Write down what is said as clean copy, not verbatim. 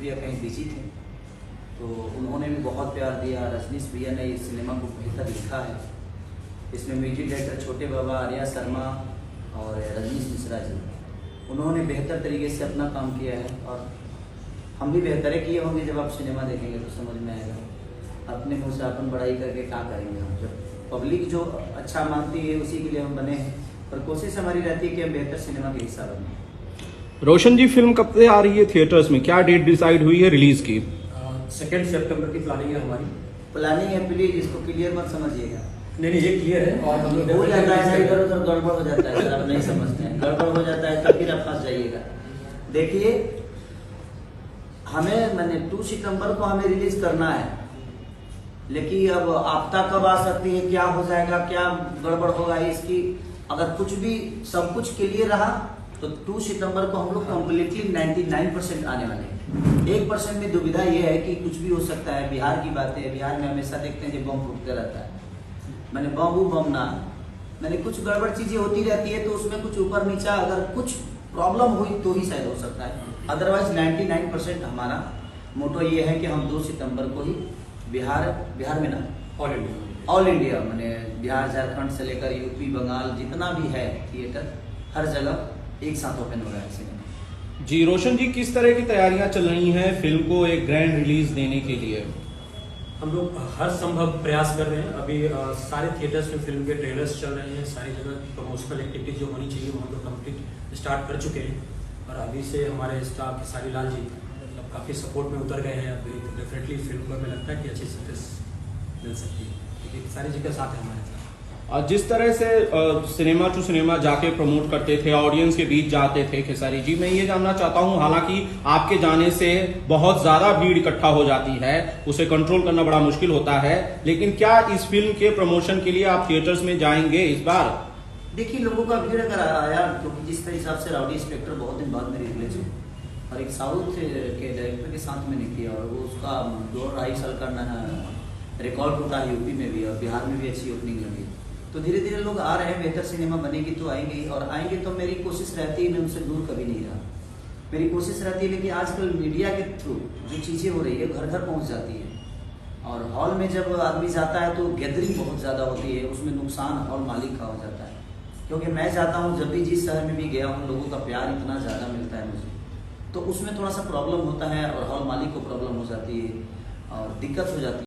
भैया कहीं बिजी थे, तो उन्होंने भी बहुत प्यार दिया। रजनीश भैया ने इस सिनेमा को बेहतर लिखा है। इसमें म्यूजिक डायरेक्टर छोटे बाबा, आर्या शर्मा और रजनीश मिश्रा जी, उन्होंने बेहतर तरीके से अपना काम किया है और हम भी बेहतर किए होंगे। जब आप सिनेमा देखेंगे तो समझ में आएगा। अपने मुँह से अपन बड़ाई करके क्या करेंगे हम, जब पब्लिक जो अच्छा मानती है उसी के लिए हम बने हैं। पर कोशिश हमारी रहती है कि हम बेहतर सिनेमा के हिस्सा बने। रोशन जी, फिल्म कब से आ रही है थिएटर्स में? क्या डेट डिसाइड हुई है रिलीज की? 2 सितंबर की प्लानिंग है हमारी। प्लानिंग है, प्लीज इसको क्लियर मत समझिएगा। नहीं ये क्लियर है और हम लोग हो जाता है इधर उधर गड़बड़ हो जाता है, आप नहीं समझते हैं। गड़बड़ हो जाता है तब फिर आप फंस जाइएगा। देखिए, हमें मैंने 2 सितंबर को हमें रिलीज करना है, लेकिन अब आपदा कब आ सकती है, क्या हो जाएगा, क्या गड़बड़ होगा, इसकी अगर कुछ भी सब कुछ क्लियर रहा तो 2 सितंबर को हम लोग कम्प्लीटली 99% आने वाले हैं। 1% में दुविधा यह है कि कुछ भी हो सकता है। बिहार की बात है, बिहार में हमेशा देखते हैं कि बम फूटते रहता है। मैंने बम ना, मैंने कुछ गड़बड़ चीजें होती रहती है, तो उसमें कुछ ऊपर नीचा अगर कुछ प्रॉब्लम हुई तो ही शायद हो सकता है। अदरवाइज 99% हमारा मोटो ये है कि हम 2 सितंबर को ही बिहार में ना ऑल इंडिया मैंने बिहार झारखंड से लेकर यूपी बंगाल जितना भी है थिएटर, हर जगह एक साथ ओपन हो रहा है सिनेमा। जी रोशन जी, किस तरह की तैयारियां चल रही हैं फिल्म को एक ग्रैंड रिलीज देने के लिए? हम लोग हर संभव प्रयास कर रहे हैं। अभी सारे थिएटर्स में फिल्म के ट्रेलर्स चल रहे हैं। सारी जगह प्रमोशनल एक्टिविटी जो होनी चाहिए वो हम लोग कंप्लीट स्टार्ट कर चुके हैं और अभी से हमारे स्टाफ खेसारी लाल जी मतलब काफ़ी सपोर्ट में उतर गए हैं। अभी डेफिनेटली फिल्म को हमें लगता है कि अच्छी सक्सेस मिल सकती है, क्योंकि सारी जगह साथ है हमारे साथ। जिस तरह से सिनेमा टू सिनेमा जाके प्रमोट करते थे, ऑडियंस के बीच जाते थे खेसारी जी, मैं ये जानना चाहता हूं, हालांकि आपके जाने से बहुत ज्यादा भीड़ इकट्ठा हो जाती है, उसे कंट्रोल करना बड़ा मुश्किल होता है, लेकिन क्या इस फिल्म के प्रमोशन के लिए आप थिएटर्स में जाएंगे इस बार? देखिए, लोगों का भीड़ अगर आया, क्योंकि जिस हिसाब से राउडी इंस्पेक्टर बहुत दिन बाद मेरी रिलीज हुई और एक साउथ के डायरेक्टर के साथ मैंने किया और वो उसका 2-2.5 साल का रिकॉर्ड टूटा यूपी में भी और बिहार में भी अच्छी ओपनिंग लगी। तो धीरे धीरे लोग आ रहे हैं। बेहतर सिनेमा बनेगी तो आएंगे और आएंगे तो मेरी कोशिश रहती है, मैं उनसे दूर कभी नहीं रहा। मेरी कोशिश रहती है, लेकिन आजकल मीडिया के थ्रू जो चीज़ें हो रही है घर घर पहुंच जाती है और हॉल में जब आदमी जाता है तो गैदरिंग बहुत ज़्यादा होती है, उसमें नुकसान हॉल मालिक का हो जाता है। क्योंकि मैं जाता हूँ, जब भी जिस शहर में भी गया हूँ, लोगों का प्यार इतना ज़्यादा मिलता है मुझे, तो उसमें थोड़ा सा प्रॉब्लम होता है और हॉल मालिक को प्रॉब्लम हो जाती है और दिक्कत हो जाती है।